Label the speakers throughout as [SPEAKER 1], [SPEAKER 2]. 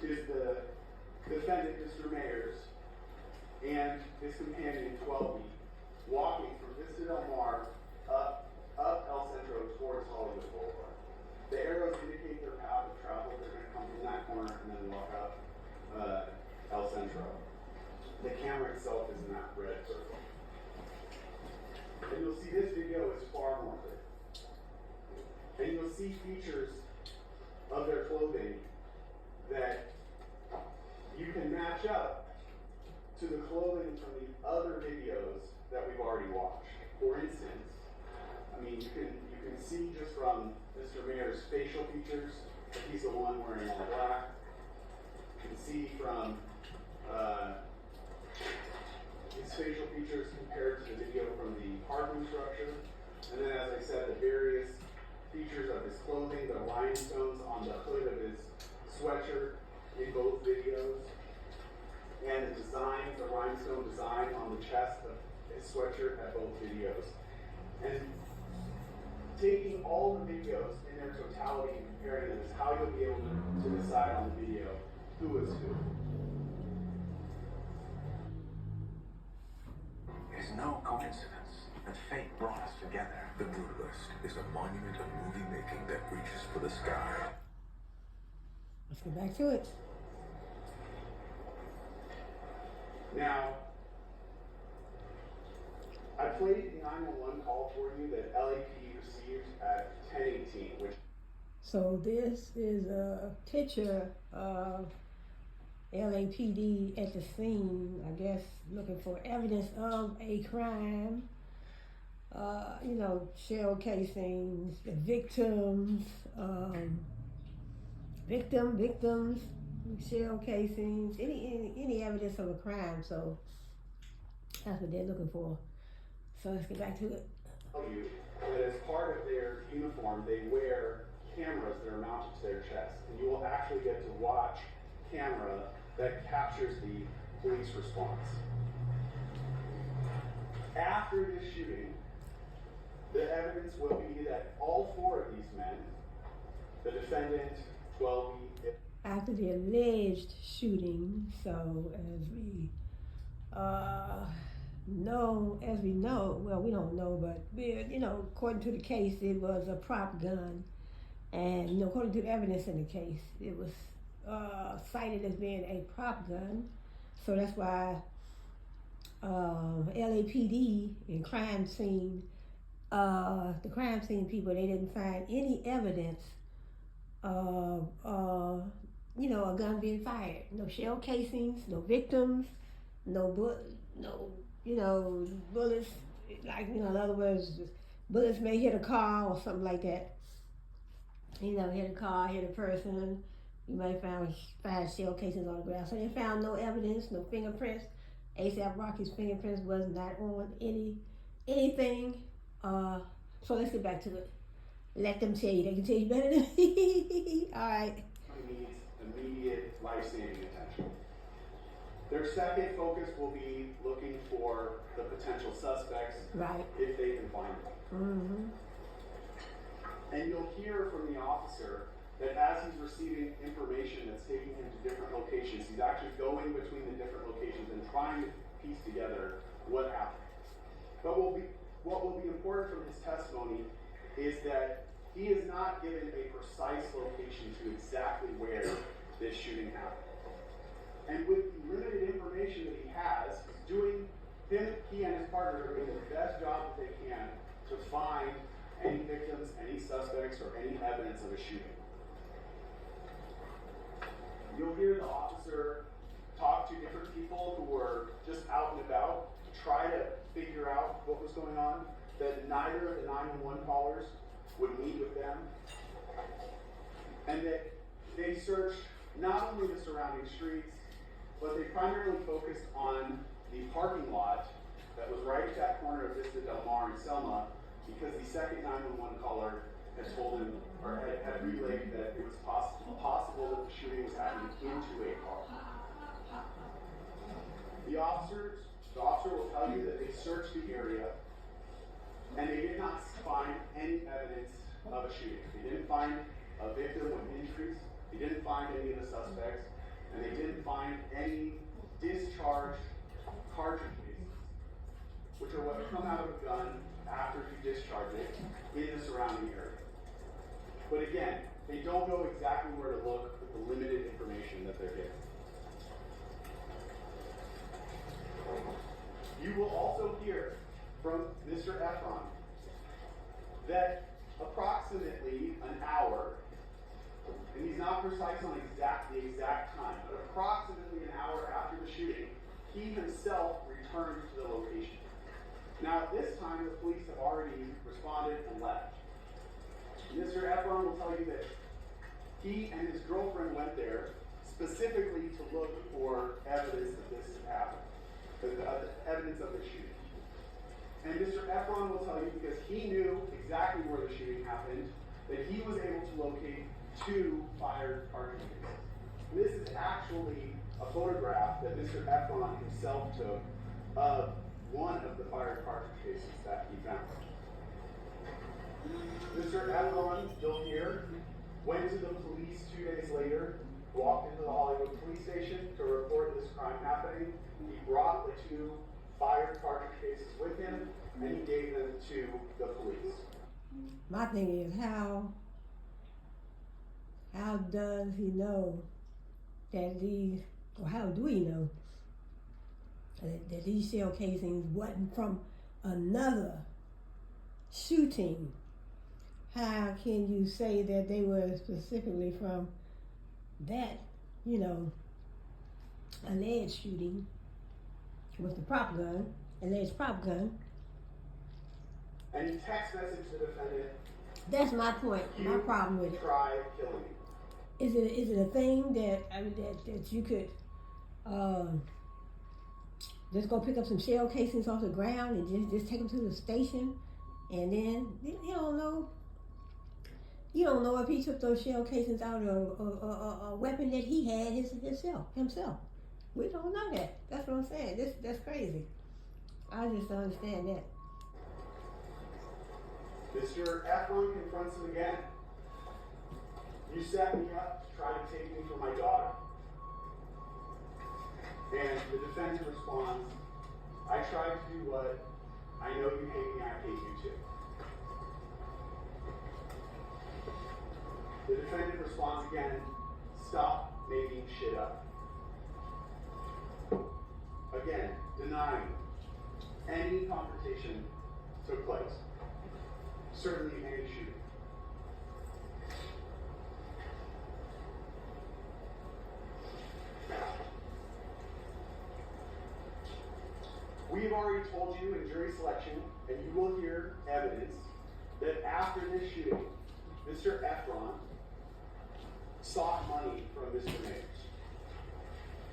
[SPEAKER 1] is the defendant, Mr. Mayers, and his companion, 12B, walking from Vista Del Mar up El Centro towards Hollywood Boulevard. The arrows indicate their path of travel. They're going to come from that corner and then walk up El Centro. The camera itself is in that red circle. And you'll see this video is far more clear. And you'll see features of their clothing that you can match up to the clothing from the other videos that we've already watched. For instance, I mean, you can see just from Mr. Mayer's facial features that he's the one wearing all black. You can see from his facial features compared to the video from the parking structure. And then, as I said, the various features of his clothing, the rhinestones on the hood of his sweatshirt in both videos, and the design, the rhinestone design on the chest of his sweatshirt at both videos. And taking all the videos in their totality and comparing them is how you'll be able to decide on the video who is who.
[SPEAKER 2] It's no coincidence that fate brought us together.
[SPEAKER 3] The Brutalist is a monument of movie making that reaches for the sky.
[SPEAKER 4] Let's get back to it.
[SPEAKER 1] Now, I played the 911 call for you that LAPD received at 10:18, which.
[SPEAKER 4] So this is a picture of LAPD at the scene, I guess, looking for evidence of a crime. Shell casings, the victims, victims, shell casings, any evidence of a crime. So that's what they're looking for. So let's get back to it.
[SPEAKER 1] Tell you that as part of their uniform, they wear cameras that are mounted to their chest, and you will actually get to watch camera that captures the police response. After this shooting, the evidence will be that all four of these men, the defendant, 12B,
[SPEAKER 4] After the alleged shooting, so as we know, well, we don't know, but according to the case, it was a prop gun, and according to the evidence in the case, it was cited as being a prop gun. So that's why LAPD and crime scene, the crime scene people, they didn't find any evidence of a gun being fired. No shell casings, no victims, no bullets. Like, in other words, bullets may hit a car or something like that. Hit a car, hit a person. You might find 5 shell casings on the ground. So they found no evidence, no fingerprints. A$AP Rocky's fingerprints was not on anything. So let's get back to it. Let them tell you. They can tell you better than me. All right.
[SPEAKER 1] needs immediate life-saving attention. Their second focus will be looking for the potential suspects,
[SPEAKER 4] Right.
[SPEAKER 1] if they can find them.
[SPEAKER 4] Mm-hmm.
[SPEAKER 1] And you'll hear from the officer that as he's receiving information that's taking him to different locations, he's actually going between the different locations and trying to piece together what happened. But what will be important from his testimony is that he is not given a precise location to exactly where this shooting happened. And with the limited information that he has, he and his partner are doing the best job that they can to find any victims, any suspects, or any evidence of a shooting. You'll hear the officer talk to different people who were just out and about to try to figure out what was going on, that neither of the 911 callers would meet with them, and that they searched not only the surrounding streets, but they primarily focused on the parking lot that was right at that corner of Vista Del Mar and Selma, because the second 911 caller had told him, or had relayed that it was possible that the shooting was happening into a car. The officer will tell you that they searched the area and they did not find any evidence of a shooting. They didn't find a victim with injuries. They didn't find any of the suspects. and they didn't find any discharged cartridge cases, which are what come out of a gun after you discharge it in the surrounding area. But again, they don't know exactly where to look with the limited information that they're given. You will also hear from Mr. Efron that approximately an hour, and he's not precise on the exact time, but approximately an hour after the shooting, he himself returned to the location. Now, at this time, the police have already responded and left. Mr. Efron will tell you that he and his girlfriend went there specifically to look for evidence that this had happened, the evidence of the shooting. And Mr. Efron will tell you, because he knew exactly where the shooting happened, that he was able to locate 2 fired cartridge cases. This is actually a photograph that Mr. Efron himself took of one of the fired cartridge cases that he found. Mr. Efron, still here, went to the police 2 days later, walked into the Hollywood police station to report this crime happening. He brought the 2 fired cartridge cases with him, and he gave them to the police.
[SPEAKER 4] My thing is, how does he know that these, or how do we know that these shell casings wasn't from another shooting? How can you say that they were specifically from that, alleged shooting with the prop gun, alleged prop gun?
[SPEAKER 1] And he text messaged the defendant.
[SPEAKER 4] That's my point. My problem with it.
[SPEAKER 1] Try killing me.
[SPEAKER 4] Is it a thing that you could just go pick up some shell casings off the ground and just take them to the station, and then you don't know if he took those shell casings out of a weapon that he had himself. We don't know that. That's what I'm saying. That's crazy. I just don't understand that.
[SPEAKER 1] Mr. Efron confronts him again. You set me up to try to take me from my daughter. And the defendant responds, I tried to do what I know you hate me, I hate you too. The defendant responds again, stop making shit up. Again, denying any confrontation took place. Certainly any shooting. We've already told you in jury selection, and you will hear evidence, that after this shooting, Mr. Efron sought money from Mr. Mayers.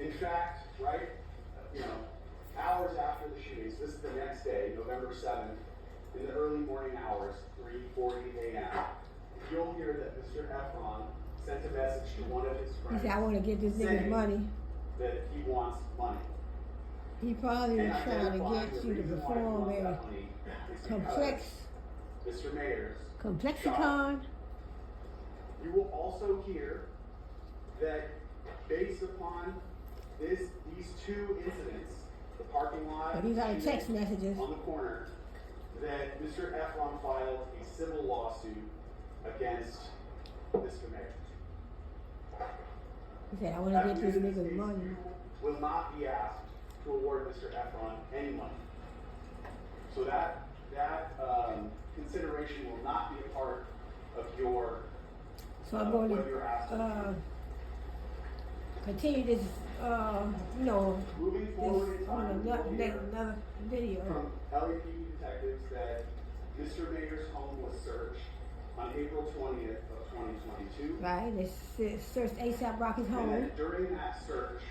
[SPEAKER 1] In fact, hours after the shootings, this is the next day, November 7th, in the early morning hours, 3:40 a.m., you'll hear that Mr. Efron sent a message to one of his
[SPEAKER 4] He
[SPEAKER 1] friends.
[SPEAKER 4] said, I want to get this nigga's money.
[SPEAKER 1] That he wants money.
[SPEAKER 4] He probably was
[SPEAKER 1] And
[SPEAKER 4] trying to
[SPEAKER 1] identifying
[SPEAKER 4] get
[SPEAKER 1] the
[SPEAKER 4] you to
[SPEAKER 1] reason why he
[SPEAKER 4] perform
[SPEAKER 1] wants
[SPEAKER 4] a
[SPEAKER 1] that money is
[SPEAKER 4] complex
[SPEAKER 1] because Mr. Mayers
[SPEAKER 4] complexicon.
[SPEAKER 1] You will also hear that based upon these 2 incidents, the parking lot,
[SPEAKER 4] But these are the text messages.
[SPEAKER 1] on the corner, that Mr. Efron filed a civil lawsuit against Mr. Mayers.
[SPEAKER 4] He said, I want to
[SPEAKER 1] At
[SPEAKER 4] get
[SPEAKER 1] the
[SPEAKER 4] this
[SPEAKER 1] end of
[SPEAKER 4] nigga's
[SPEAKER 1] case,
[SPEAKER 4] money.
[SPEAKER 1] You will not be asked to award Mr. Efron any money. So that consideration will not be a part of your
[SPEAKER 4] So I'm going
[SPEAKER 1] what you're asked to
[SPEAKER 4] to
[SPEAKER 1] do.
[SPEAKER 4] continue this,
[SPEAKER 1] Moving forward in time, you will hear
[SPEAKER 4] another video.
[SPEAKER 1] from LAPD detectives that Mr. Mayer's home was searched on April 20th of 2022.
[SPEAKER 4] Right, they searched A$AP Rocky's
[SPEAKER 1] And
[SPEAKER 4] home.
[SPEAKER 1] that during that search,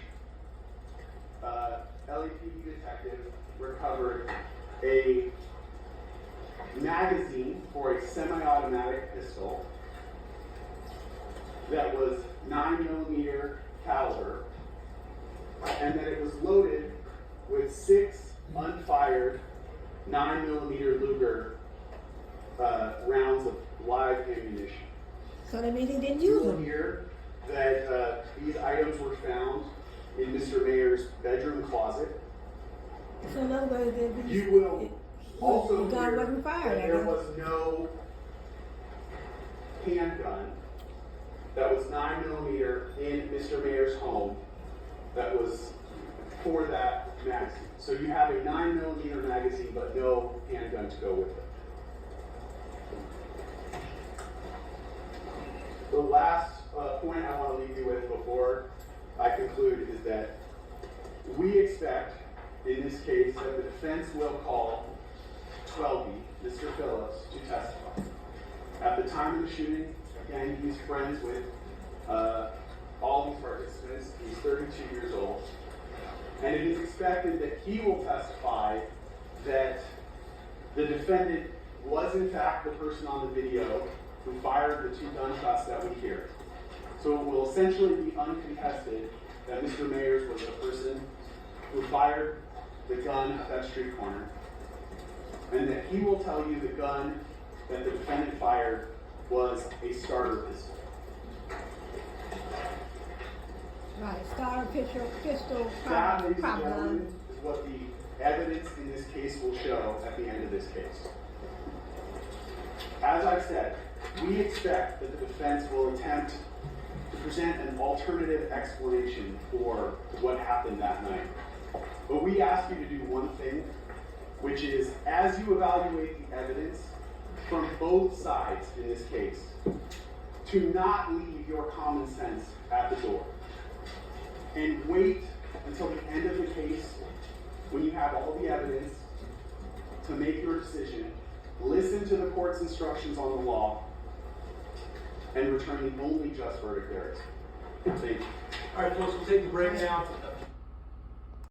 [SPEAKER 1] LAPD detective recovered a magazine for a semi-automatic pistol that was 9mm caliber, and that it was loaded with 6 unfired 9mm Luger rounds of live ammunition.
[SPEAKER 4] So that means he didn't
[SPEAKER 1] You
[SPEAKER 4] use
[SPEAKER 1] will
[SPEAKER 4] them.
[SPEAKER 1] hear that these items were found in Mr. Mayer's bedroom closet.
[SPEAKER 4] So in other words,
[SPEAKER 1] You will also
[SPEAKER 4] the gun
[SPEAKER 1] hear
[SPEAKER 4] wasn't fired.
[SPEAKER 1] that
[SPEAKER 4] I
[SPEAKER 1] there
[SPEAKER 4] guess.
[SPEAKER 1] was no handgun that was 9mm in Mr. Mayer's home that was for that magazine. So you have a 9mm magazine, but no handgun to go with it. The last point I want to leave you with before I conclude is that we expect, in this case, that the defense will call Twelby, Mr. Phillips, to testify. At the time of the shooting, again, he's friends with all these participants. He's 32 years old. And it is expected that he will testify that the defendant was in fact the person on the video who fired the 2 gunshots that we hear. So it will essentially be uncontested that Mr. Mayers was the person who fired the gun at that street corner, and that he will tell you the gun that the defendant fired was a starter pistol.
[SPEAKER 4] Right, starter pistol,
[SPEAKER 1] That,
[SPEAKER 4] prop
[SPEAKER 1] ladies and
[SPEAKER 4] gun.
[SPEAKER 1] gentlemen, is what the evidence in this case will show at the end of this case. As I said, we expect that the defense will attempt to present an alternative explanation for what happened that night. But we ask you to do one thing, which is, as you evaluate the evidence from both sides in this case, to not leave your common sense at the door. And wait until the end of the case, when you have all the evidence, to make your decision. Listen to the court's instructions on the law, and return the only just verdict there is. Thank you.
[SPEAKER 5] All right, folks, we'll take a break now.